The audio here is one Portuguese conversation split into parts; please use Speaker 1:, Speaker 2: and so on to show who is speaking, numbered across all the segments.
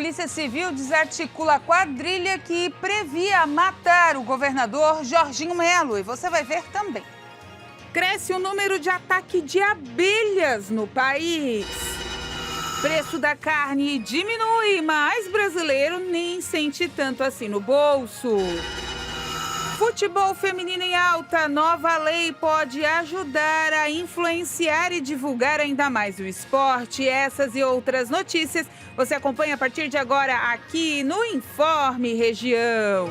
Speaker 1: Polícia Civil desarticula a quadrilha que previa matar o governador Jorginho Melo. E você vai ver também. Cresce o número de ataque de abelhas no país. Preço da carne diminui, mas brasileiro nem sente tanto assim no bolso. Futebol feminino em alta, nova lei pode ajudar a influenciar e divulgar ainda mais o esporte. Essas e outras notícias você acompanha a partir de agora aqui no Informe Região.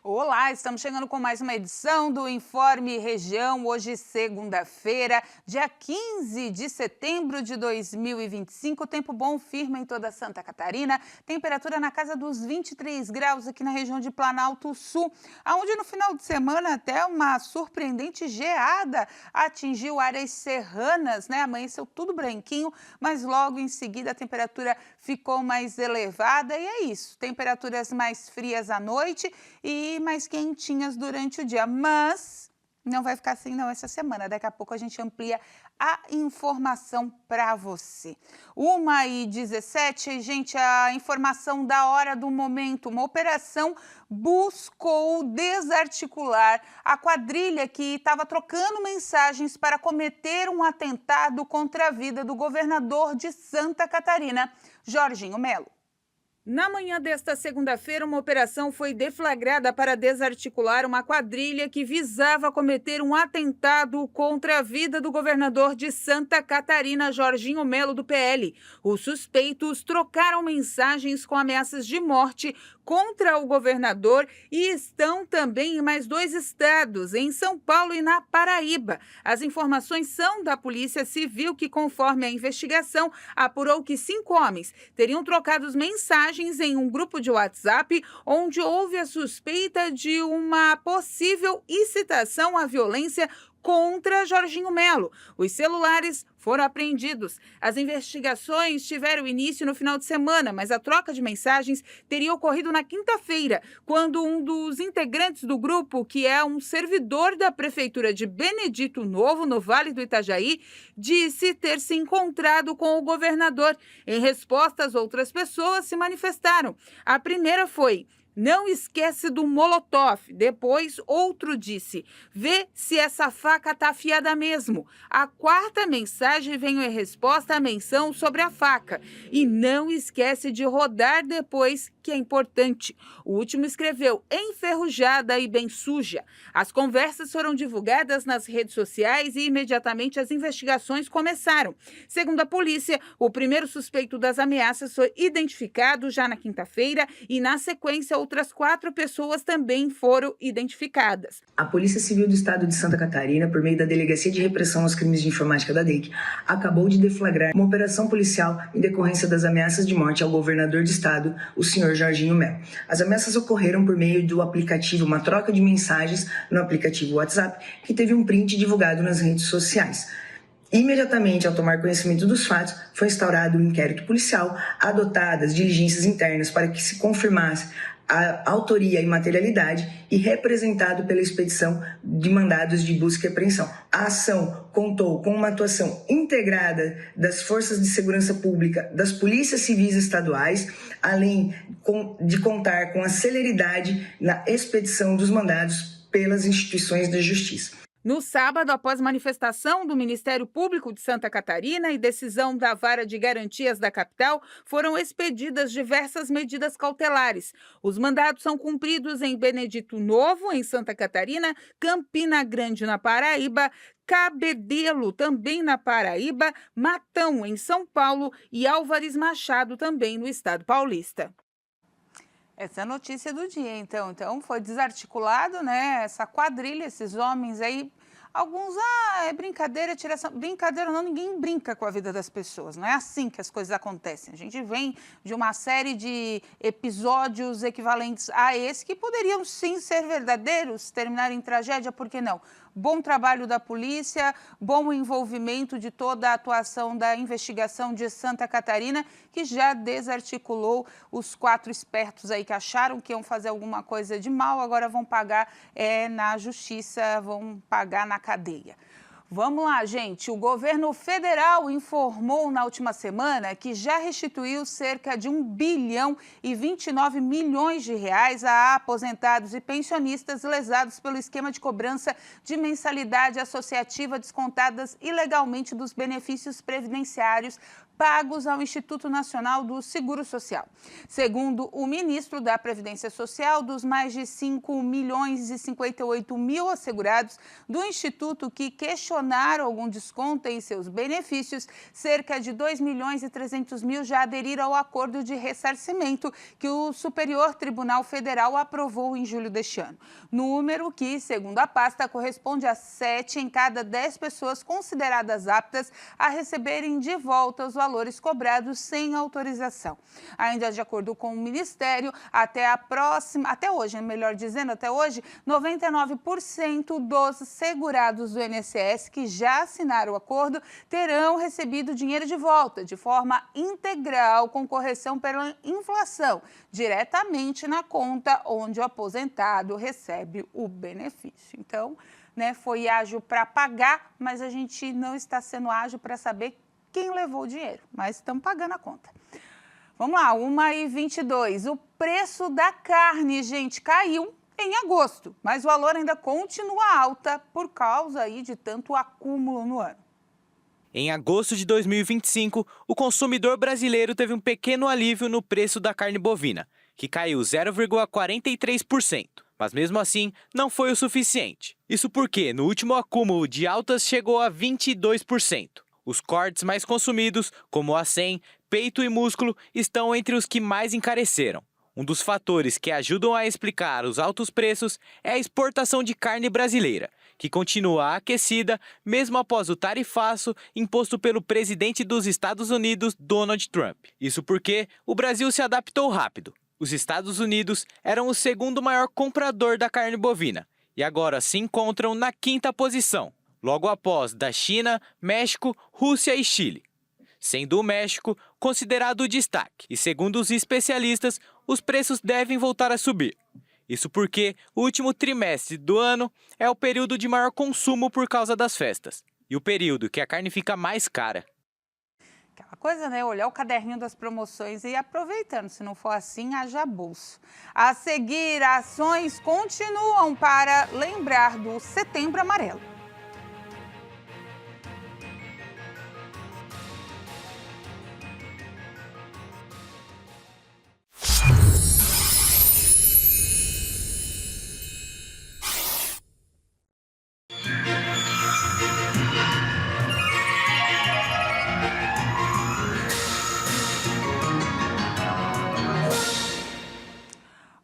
Speaker 1: Olá, estamos chegando com mais uma edição do Informe Região, hoje segunda-feira, dia 15 de setembro de 2025, tempo bom, firme em toda Santa Catarina, temperatura na casa dos 23 graus aqui na região de Planalto Sul, onde no final de semana até uma surpreendente geada atingiu áreas serranas, né? Amanheceu tudo branquinho, mas logo em seguida a temperatura ficou mais elevada e é isso, temperaturas mais frias à noite e mais quentinhas durante o dia, mas não vai ficar assim não essa semana. Daqui a pouco a gente amplia a informação para você. 1h17, gente, a informação da hora do momento. Uma operação buscou desarticular a quadrilha que estava trocando mensagens para cometer um atentado contra a vida do governador de Santa Catarina, Jorginho Melo. Na manhã desta segunda-feira, uma operação foi deflagrada para desarticular uma quadrilha que visava cometer um atentado contra a vida do governador de Santa Catarina, Jorginho Melo, do PL. Os suspeitos trocaram mensagens com ameaças de morte contra o governador e estão também em mais 2 estados, em São Paulo e na Paraíba. As informações são da Polícia Civil, que, conforme a investigação, apurou que 5 homens teriam trocado mensagens em um grupo de WhatsApp, onde houve a suspeita de uma possível incitação à violência contra Jorginho Melo. Os celulares foram apreendidos. As investigações tiveram início no final de semana, mas a troca de mensagens teria ocorrido na quinta-feira, quando um dos integrantes do grupo, que é um servidor da Prefeitura de Benedito Novo, no Vale do Itajaí, disse ter se encontrado com o governador. Em resposta, as outras pessoas se manifestaram. A primeira foi: não esquece do molotov. Depois, outro disse: vê se essa faca tá afiada mesmo. A quarta mensagem veio em resposta à menção sobre a faca. E não esquece de rodar depois, que é importante. O último escreveu: enferrujada e bem suja. As conversas foram divulgadas nas redes sociais e imediatamente as investigações começaram. Segundo a polícia, o primeiro suspeito das ameaças foi identificado já na quinta-feira e, na sequência, outras 4 pessoas também foram identificadas.
Speaker 2: A Polícia Civil do Estado de Santa Catarina, por meio da Delegacia de Repressão aos Crimes de Informática da DEIC, acabou de deflagrar uma operação policial em decorrência das ameaças de morte ao governador do estado, o senhor Jorginho Melo. As ameaças ocorreram por meio do aplicativo, uma troca de mensagens no aplicativo WhatsApp, que teve um print divulgado nas redes sociais. Imediatamente, ao tomar conhecimento dos fatos, foi instaurado um inquérito policial, adotadas diligências internas para que se confirmasse a autoria e materialidade e representado pela expedição de mandados de busca e apreensão. A ação contou com uma atuação integrada das forças de segurança pública, das polícias civis estaduais, além de contar com a celeridade na expedição dos mandados pelas instituições da justiça.
Speaker 1: No sábado, após manifestação do Ministério Público de Santa Catarina e decisão da Vara de Garantias da capital, foram expedidas diversas medidas cautelares. Os mandados são cumpridos em Benedito Novo, em Santa Catarina, Campina Grande, na Paraíba, Cabedelo, também na Paraíba, Matão, em São Paulo e Álvares Machado, também no estado paulista. Essa é a notícia do dia, então. Foi desarticulado, né, essa quadrilha, esses homens aí. Alguns, é brincadeira, tiração. Brincadeira não, ninguém brinca com a vida das pessoas. Não é assim que as coisas acontecem. A gente vem de uma série de episódios equivalentes a esse que poderiam sim ser verdadeiros, terminar em tragédia, por que não? bom trabalho da polícia, bom envolvimento de toda a atuação da investigação de Santa Catarina, que já desarticulou os 4 espertos aí que acharam que iam fazer alguma coisa de mal, agora vão pagar na justiça, vão pagar na cadeia. Vamos lá, gente. O governo federal informou na última semana que já restituiu cerca de 1 bilhão e 29 milhões de reais a aposentados e pensionistas lesados pelo esquema de cobrança de mensalidade associativa descontadas ilegalmente dos benefícios previdenciários pagos ao Instituto Nacional do Seguro Social. Segundo o ministro da Previdência Social, dos mais de 5 milhões e 58 mil assegurados do Instituto que questionaram algum desconto em seus benefícios, cerca de 2 milhões e 300 mil já aderiram ao acordo de ressarcimento que o Superior Tribunal Federal aprovou em julho deste ano. Número que, segundo a pasta, corresponde a 7 em cada 10 pessoas consideradas aptas a receberem de volta os valores cobrados sem autorização. Ainda de acordo com o Ministério, até hoje, 99% dos segurados do INSS que já assinaram o acordo terão recebido dinheiro de volta, de forma integral, com correção pela inflação, diretamente na conta onde o aposentado recebe o benefício. Então, foi ágil para pagar, mas a gente não está sendo ágil para saber quem levou o dinheiro, mas estamos pagando a conta. Vamos lá, 1h22. O preço da carne, gente, caiu em agosto, mas o valor ainda continua alta por causa aí de tanto acúmulo no ano.
Speaker 3: Em agosto de 2025, o consumidor brasileiro teve um pequeno alívio no preço da carne bovina, que caiu 0,43%. Mas mesmo assim, não foi o suficiente. Isso porque, no último acúmulo de altas, chegou a 22%. Os cortes mais consumidos, como acém, peito e músculo, estão entre os que mais encareceram. Um dos fatores que ajudam a explicar os altos preços é a exportação de carne brasileira, que continua aquecida mesmo após o tarifaço imposto pelo presidente dos Estados Unidos, Donald Trump. Isso porque o Brasil se adaptou rápido. Os Estados Unidos eram o segundo maior comprador da carne bovina e agora se encontram na 5ª posição, logo após da China, México, Rússia e Chile, sendo o México considerado o destaque. E segundo os especialistas, os preços devem voltar a subir. Isso porque o último trimestre do ano é o período de maior consumo por causa das festas e o período que a carne fica mais cara.
Speaker 1: Aquela coisa, né? Olhar o caderninho das promoções e ir aproveitando. Se não for assim, haja bolso. A seguir, ações continuam para lembrar do Setembro Amarelo.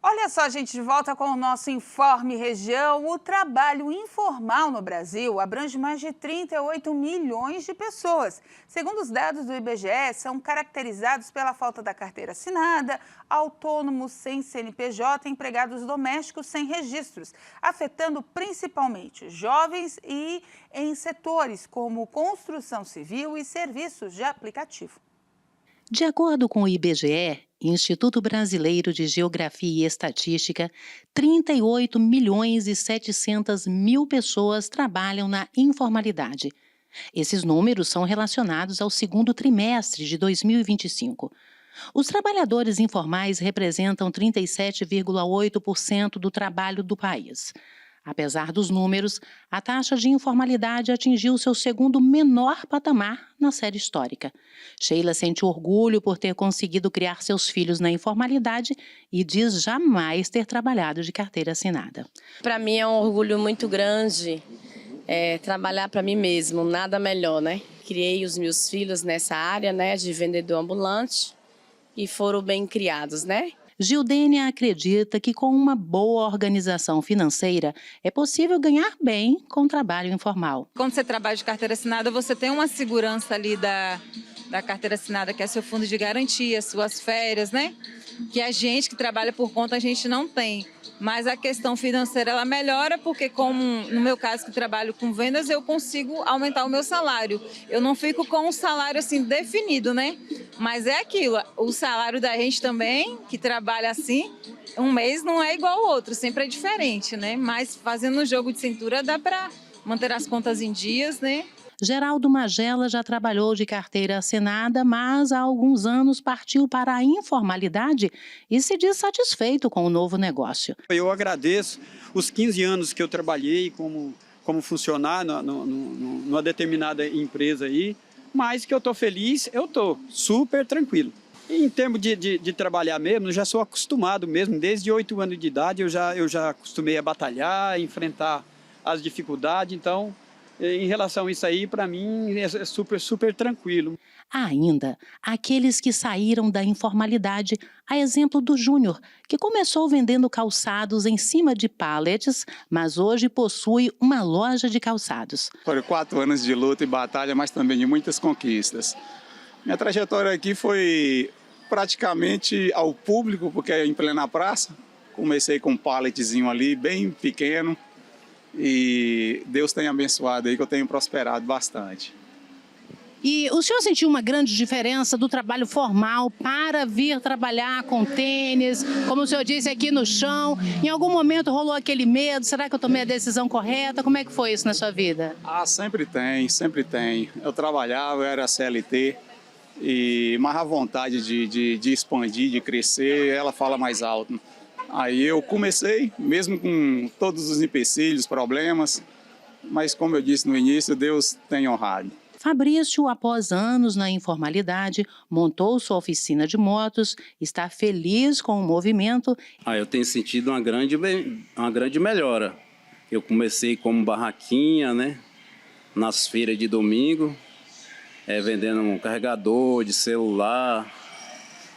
Speaker 1: Olha só, gente, de volta com o nosso Informe Região. O trabalho informal no Brasil abrange mais de 38 milhões de pessoas. Segundo os dados do IBGE, são caracterizados pela falta da carteira assinada, autônomos sem CNPJ e empregados domésticos sem registros, afetando principalmente jovens e em setores como construção civil e serviços de aplicativo.
Speaker 4: De acordo com o IBGE, Instituto Brasileiro de Geografia e Estatística, 38 milhões e 700 mil pessoas trabalham na informalidade. Esses números são relacionados ao segundo trimestre de 2025. Os trabalhadores informais representam 37,8% do trabalho do país. Apesar dos números, a taxa de informalidade atingiu seu segundo menor patamar na série histórica. Sheila sente orgulho por ter conseguido criar seus filhos na informalidade e diz jamais ter trabalhado de carteira assinada.
Speaker 5: Para mim é um orgulho muito grande trabalhar para mim mesmo, nada melhor, né? Criei os meus filhos nessa área, né, de vendedor ambulante e foram bem criados, né?
Speaker 4: Gildênia acredita que com uma boa organização financeira é possível ganhar bem com trabalho informal.
Speaker 6: Quando você trabalha de carteira assinada, você tem uma segurança ali da carteira assinada, que é seu fundo de garantia, suas férias, né? que a gente que trabalha por conta, a gente não tem. Mas a questão financeira, ela melhora porque, como no meu caso que trabalho com vendas, eu consigo aumentar o meu salário. Eu não fico com um salário assim definido, né? Mas é aquilo, o salário da gente também, que trabalha assim, um mês não é igual ao outro, sempre é diferente, né? Mas fazendo um jogo de cintura dá para manter as contas em dias, né?
Speaker 4: Geraldo Magela já trabalhou de carteira assinada, mas há alguns anos partiu para a informalidade e se diz satisfeito com o novo negócio.
Speaker 7: Eu agradeço os 15 anos que eu trabalhei como funcionário numa determinada empresa aí, mas que eu estou feliz, eu estou super tranquilo. E em termos de trabalhar mesmo, eu já sou acostumado mesmo, desde 8 anos de idade eu já acostumei a batalhar, a enfrentar as dificuldades, então... Em relação a isso aí, para mim, é super tranquilo.
Speaker 4: Ainda, aqueles que saíram da informalidade, a exemplo do Júnior, que começou vendendo calçados em cima de pallets, mas hoje possui uma loja de calçados.
Speaker 8: Foram 4 anos de luta e batalha, mas também de muitas conquistas. Minha trajetória aqui foi praticamente ao público, porque é em plena praça. Comecei com um palletzinho ali, bem pequeno. E Deus tem abençoado aí que eu tenho prosperado bastante.
Speaker 4: E o senhor sentiu uma grande diferença do trabalho formal para vir trabalhar com tênis, como o senhor disse, aqui no chão? Em algum momento rolou aquele medo, será que eu tomei a decisão correta? Como é que foi isso na sua vida?
Speaker 8: Sempre tem. Eu trabalhava, eu era CLT, mas a vontade de expandir, de crescer, ela fala mais alto. Aí eu comecei, mesmo com todos os empecilhos, problemas, mas como eu disse no início, Deus tem honrado.
Speaker 4: Fabrício, após anos na informalidade, montou sua oficina de motos, está feliz com o movimento.
Speaker 9: Eu tenho sentido uma grande melhora. Eu comecei como barraquinha, né, nas feiras de domingo, vendendo um carregador de celular,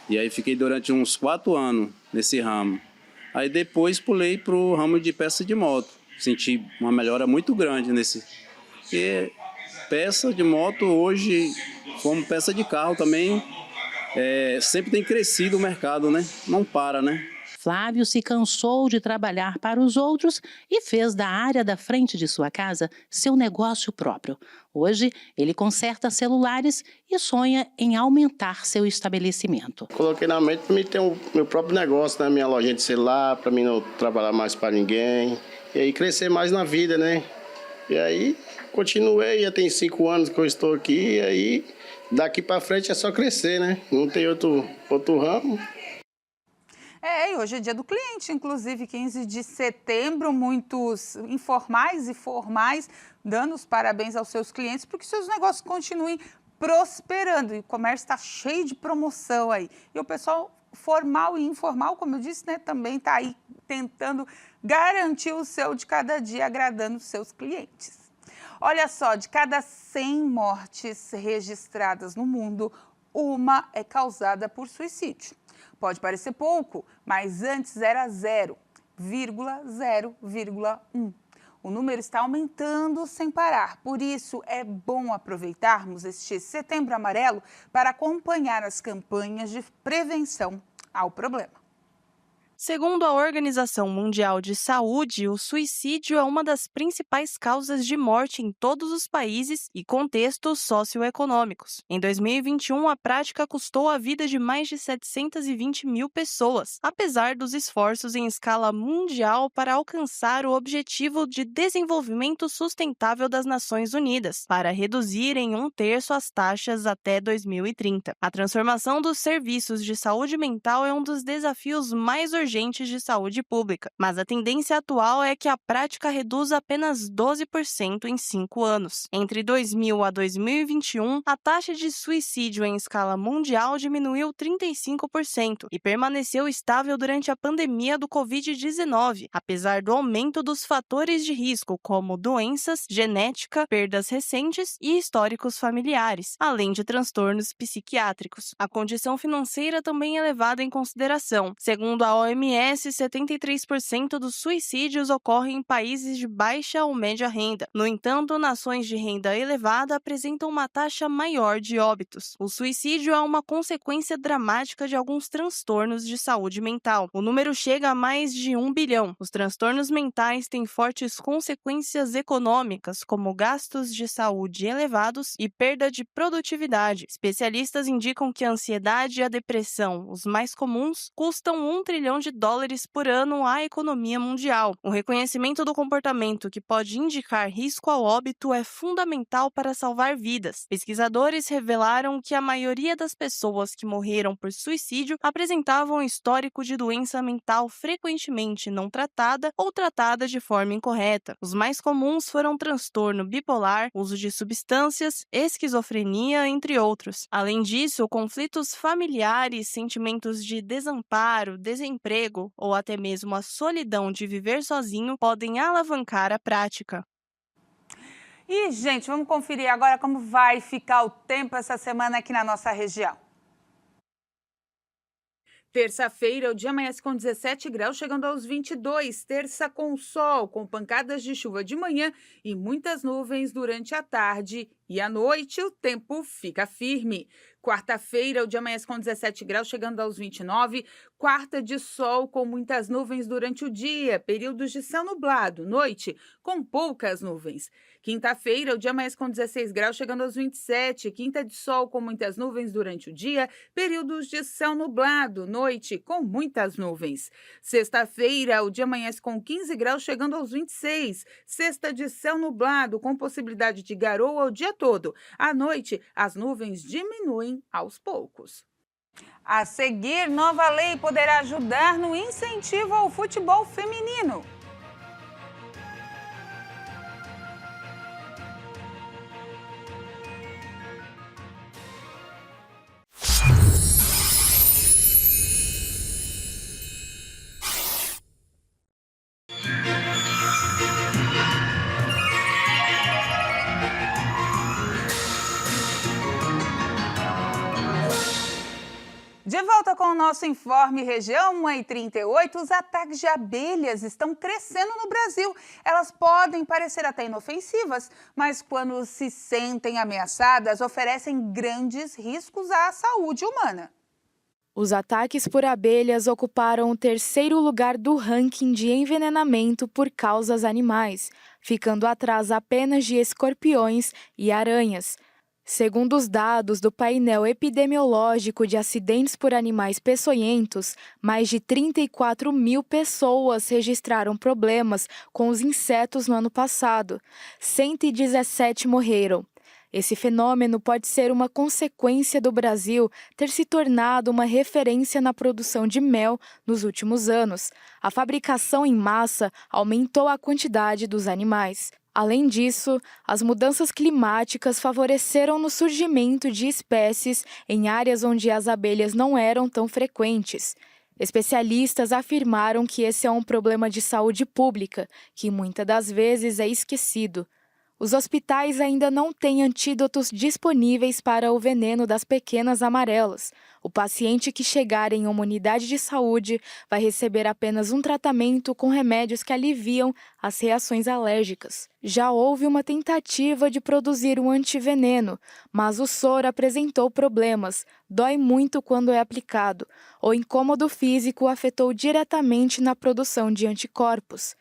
Speaker 9: e aí fiquei durante uns 4 anos nesse ramo. Aí depois pulei para o ramo de peça de moto. Senti uma melhora muito grande nesse. Porque peça de moto hoje, como peça de carro também, sempre tem crescido o mercado, né? Não para, né?
Speaker 4: Flávio se cansou de trabalhar para os outros e fez da área da frente de sua casa seu negócio próprio. Hoje, ele conserta celulares e sonha em aumentar seu estabelecimento.
Speaker 10: Coloquei na mente para mim ter o meu próprio negócio, né? Minha lojinha de celular, para mim não trabalhar mais para ninguém. E aí crescer mais na vida, né? E aí continuei, já tem 5 anos que eu estou aqui, e aí daqui para frente é só crescer, né? Não tem outro ramo.
Speaker 1: E hoje é dia do cliente, inclusive 15 de setembro, muitos informais e formais dando os parabéns aos seus clientes porque seus negócios continuem prosperando e o comércio está cheio de promoção aí. E o pessoal formal e informal, como eu disse, né, também está aí tentando garantir o seu de cada dia, agradando os seus clientes. Olha só, de cada 100 mortes registradas no mundo, uma é causada por suicídio. Pode parecer pouco, mas antes era 0,0,1. O número está aumentando sem parar. Por isso, é bom aproveitarmos este Setembro Amarelo para acompanhar as campanhas de prevenção ao problema.
Speaker 11: Segundo a Organização Mundial de Saúde, o suicídio é uma das principais causas de morte em todos os países e contextos socioeconômicos. Em 2021, a prática custou a vida de mais de 720 mil pessoas, apesar dos esforços em escala mundial para alcançar o Objetivo de Desenvolvimento Sustentável das Nações Unidas, para reduzir em 1/3 as taxas até 2030. A transformação dos serviços de saúde mental é um dos desafios mais urgentes de saúde pública, mas a tendência atual é que a prática reduza apenas 12% em 5 anos. Entre 2000 a 2021, a taxa de suicídio em escala mundial diminuiu 35% e permaneceu estável durante a pandemia do Covid-19, apesar do aumento dos fatores de risco, como doenças, genética, perdas recentes e históricos familiares, além de transtornos psiquiátricos. A condição financeira também é levada em consideração. Segundo a OMS, OMS, 73% dos suicídios ocorrem em países de baixa ou média renda. No entanto, nações de renda elevada apresentam uma taxa maior de óbitos. O suicídio é uma consequência dramática de alguns transtornos de saúde mental. O número chega a mais de 1 bilhão. Os transtornos mentais têm fortes consequências econômicas, como gastos de saúde elevados e perda de produtividade. Especialistas indicam que a ansiedade e a depressão, os mais comuns, custam US$ 1 trilhão por ano à economia mundial. O reconhecimento do comportamento que pode indicar risco ao óbito é fundamental para salvar vidas. Pesquisadores revelaram que a maioria das pessoas que morreram por suicídio apresentavam histórico de doença mental frequentemente não tratada ou tratada de forma incorreta. Os mais comuns foram transtorno bipolar, uso de substâncias, esquizofrenia, entre outros. Além disso, conflitos familiares, sentimentos de desamparo, desemprego ou até mesmo a solidão de viver sozinho podem alavancar a prática.
Speaker 1: E, gente, vamos conferir agora como vai ficar o tempo essa semana aqui na nossa região. Terça-feira, o dia amanhece com 17 graus, chegando aos 22. Terça com sol, com pancadas de chuva de manhã e muitas nuvens durante a tarde. E à noite, o tempo fica firme. Quarta-feira, o dia amanhece com 17 graus, chegando aos 29. Quarta de sol, com muitas nuvens durante o dia. Períodos de céu nublado. Noite, com poucas nuvens. Quinta-feira, o dia amanhece com 16 graus, chegando aos 27. Quinta de sol, com muitas nuvens durante o dia. Períodos de céu nublado. Noite, com muitas nuvens. Sexta-feira, o dia amanhece com 15 graus, chegando aos 26. Sexta de céu nublado, com possibilidade de garoa o dia todo. À noite, as nuvens diminuem aos poucos. A seguir, nova lei poderá ajudar no incentivo ao futebol feminino. De volta com o nosso Informe Região 1h38, os ataques de abelhas estão crescendo no Brasil. Elas podem parecer até inofensivas, mas quando se sentem ameaçadas, oferecem grandes riscos à saúde humana.
Speaker 12: Os ataques por abelhas ocuparam o 3º lugar do ranking de envenenamento por causas animais, ficando atrás apenas de escorpiões e aranhas. Segundo os dados do painel epidemiológico de acidentes por animais peçonhentos, mais de 34 mil pessoas registraram problemas com os insetos no ano passado. 117 morreram. Esse fenômeno pode ser uma consequência do Brasil ter se tornado uma referência na produção de mel nos últimos anos. A fabricação em massa aumentou a quantidade dos animais. Além disso, as mudanças climáticas favoreceram no surgimento de espécies em áreas onde as abelhas não eram tão frequentes. Especialistas afirmaram que esse é um problema de saúde pública, que muitas das vezes é esquecido. Os hospitais ainda não têm antídotos disponíveis para o veneno das pequenas amarelas. O paciente que chegar em uma unidade de saúde vai receber apenas um tratamento com remédios que aliviam as reações alérgicas. Já houve uma tentativa de produzir um antiveneno, mas o soro apresentou problemas, dói muito quando é aplicado. O incômodo físico afetou diretamente na produção de anticorpos.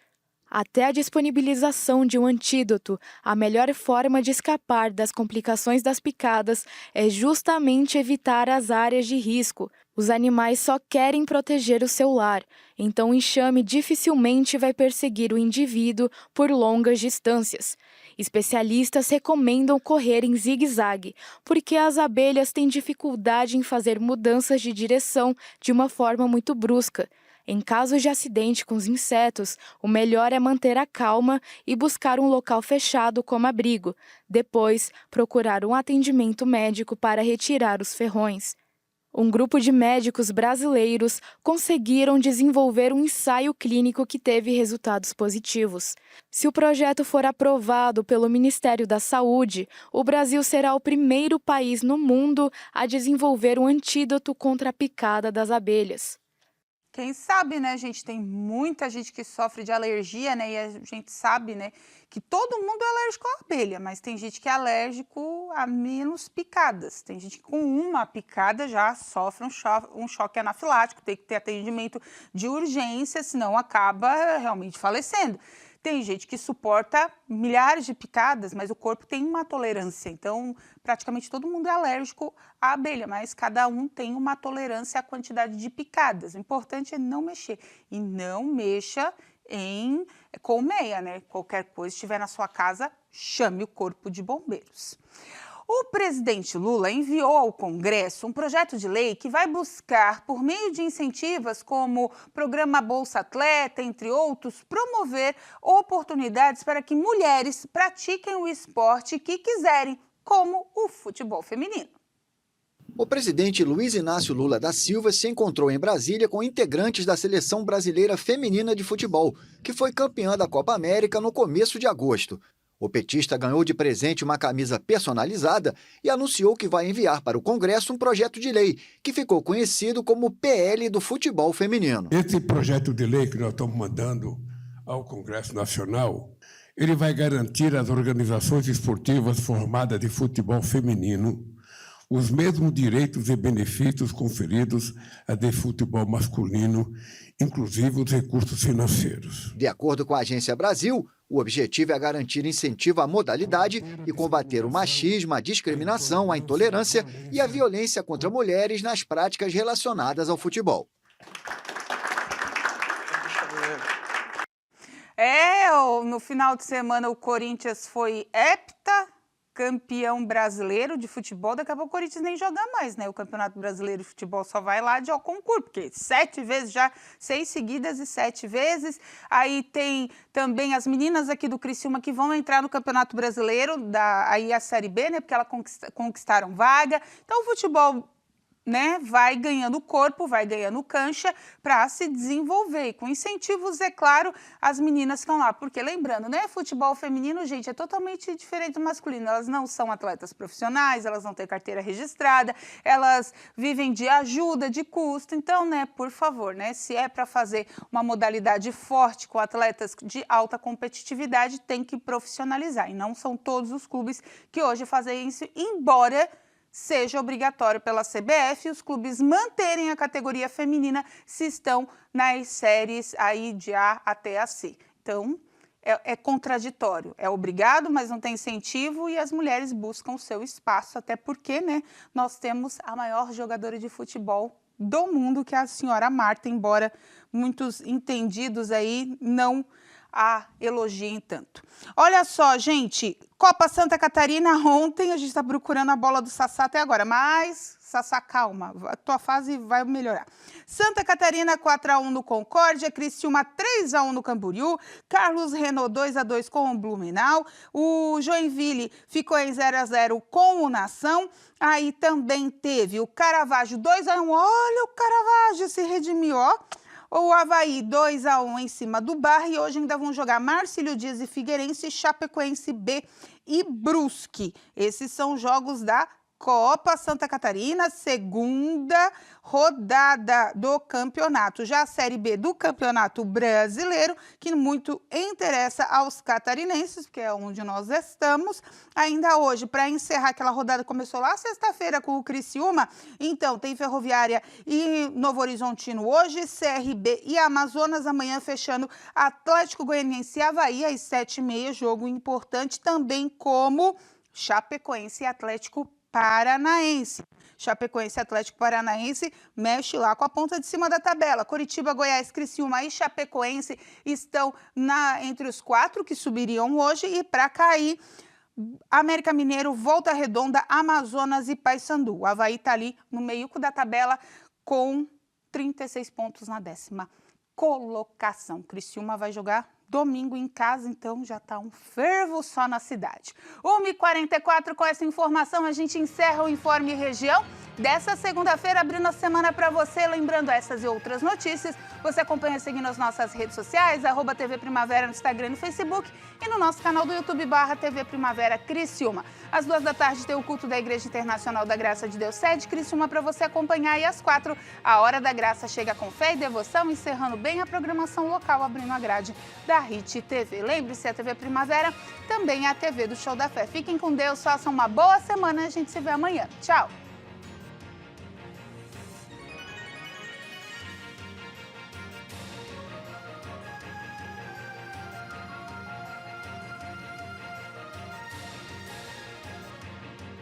Speaker 12: Até a disponibilização de um antídoto, a melhor forma de escapar das complicações das picadas é justamente evitar as áreas de risco. Os animais só querem proteger o seu lar, então o enxame dificilmente vai perseguir o indivíduo por longas distâncias. Especialistas recomendam correr em zigue-zague, porque as abelhas têm dificuldade em fazer mudanças de direção de uma forma muito brusca. Em casos de acidente com os insetos, o melhor é manter a calma e buscar um local fechado como abrigo. Depois, procurar um atendimento médico para retirar os ferrões. Um grupo de médicos brasileiros conseguiram desenvolver um ensaio clínico que teve resultados positivos. Se o projeto for aprovado pelo Ministério da Saúde, o Brasil será o primeiro país no mundo a desenvolver um antídoto contra a picada das abelhas.
Speaker 1: Quem sabe, né, gente? Tem muita gente que sofre de alergia, né? E a gente sabe, né, que todo mundo é alérgico à abelha, mas tem gente que é alérgico a menos picadas. Tem gente que com uma picada já sofre um choque anafilático, tem que ter atendimento de urgência, senão acaba realmente falecendo. Tem gente que suporta milhares de picadas, mas o corpo tem uma tolerância. Então, praticamente todo mundo é alérgico à abelha, mas cada um tem uma tolerância à quantidade de picadas. O importante é não mexer. E não mexa em colmeia, né? Qualquer coisa que estiver na sua casa, chame o corpo de bombeiros. O presidente Lula enviou ao Congresso um projeto de lei que vai buscar, por meio de incentivos como Programa Bolsa Atleta, entre outros, promover oportunidades para que mulheres pratiquem o esporte que quiserem, como o futebol feminino.
Speaker 13: O presidente Luiz Inácio Lula da Silva se encontrou em Brasília com integrantes da Seleção Brasileira Feminina de Futebol, que foi campeã da Copa América no começo de agosto. O petista ganhou de presente uma camisa personalizada e anunciou que vai enviar para o Congresso um projeto de lei, que ficou conhecido como PL do Futebol Feminino.
Speaker 14: Esse projeto de lei que nós estamos mandando ao Congresso Nacional, ele vai garantir às organizações esportivas formadas de futebol feminino os mesmos direitos e benefícios conferidos a de futebol masculino, inclusive os recursos financeiros.
Speaker 13: De acordo com a Agência Brasil, o objetivo é garantir incentivo à modalidade e combater o machismo, a discriminação, a intolerância e a violência contra mulheres nas práticas relacionadas ao futebol.
Speaker 1: No final de semana o Corinthians foi campeão brasileiro de futebol. Daqui a pouco o Corinthians nem joga mais, né? O Campeonato Brasileiro de Futebol só vai lá de ao concurso, porque 7 vezes já, 6 seguidas e 7 vezes. Aí tem também as meninas aqui do Criciúma que vão entrar no Campeonato Brasileiro, aí a Série B, né? Porque elas conquistaram vaga. Então o futebol, né, vai ganhando corpo, vai ganhando cancha para se desenvolver. E com incentivos, é claro, as meninas estão lá. Porque, lembrando, né, futebol feminino, gente, é totalmente diferente do masculino. Elas não são atletas profissionais, elas não têm carteira registrada, elas vivem de ajuda, de custo. Então, né, por favor, né, se é para fazer uma modalidade forte com atletas de alta competitividade, tem que profissionalizar. E não são todos os clubes que hoje fazem isso, embora seja obrigatório pela CBF os clubes manterem a categoria feminina se estão nas séries aí de A até a C. Então, é contraditório. É obrigado, mas não tem incentivo e as mulheres buscam o seu espaço, até porque, né, nós temos a maior jogadora de futebol do mundo, que é a senhora Marta, embora muitos entendidos aí não a elogiem tanto. Olha só, gente, Copa Santa Catarina ontem, a gente está procurando a bola do Sassá até agora, mas, Sassá, calma, a tua fase vai melhorar. Santa Catarina 4-1 no Concórdia, Criciúma 3-1 no Camboriú, Carlos Renault 2-2 com o Blumenau, o Joinville ficou em 0-0 com o Nação, aí também teve o Caravaggio 2-1, olha o Caravaggio se redimiu, ó. O Avaí 2-1 em cima do Barra e hoje ainda vão jogar Marcílio Dias e Figueirense, Chapecoense B e Brusque. Esses são jogos da Copa Santa Catarina, segunda rodada do campeonato. Já a Série B do Campeonato Brasileiro, que muito interessa aos catarinenses, que é onde nós estamos. Ainda hoje, para encerrar aquela rodada, começou lá sexta-feira com o Criciúma, então tem Ferroviária e Novo Horizontino hoje, CRB e Amazonas, amanhã fechando Atlético Goianiense e Avaí às 7h30, jogo importante, também como Chapecoense e Atlético Paranaense. Chapecoense e Atlético Paranaense mexe lá com a ponta de cima da tabela. Coritiba, Goiás, Criciúma e Chapecoense estão entre os 4 que subiriam hoje e para cair, América Mineiro, Volta Redonda, Amazonas e Paysandu. O Avaí está ali no meio da tabela com 36 pontos na 10ª colocação. Criciúma vai jogar Domingo em casa, então, já está um fervo só na cidade. 1h44, com essa informação, a gente encerra o Informe Região dessa segunda-feira, abrindo a semana para você. Lembrando essas e outras notícias, você acompanha seguindo as nossas redes sociais, @TV Primavera no Instagram e no Facebook, e no nosso canal do YouTube, /TV Primavera Criciúma. Às 14h tem o culto da Igreja Internacional da Graça de Deus, sede Criciúma, para você acompanhar. E às 4h, a Hora da Graça chega com fé e devoção, encerrando bem a programação local, abrindo a grade da RIT TV. Lembre-se, a TV Primavera também é a TV do Show da Fé. Fiquem com Deus, façam uma boa semana e a gente se vê amanhã. Tchau!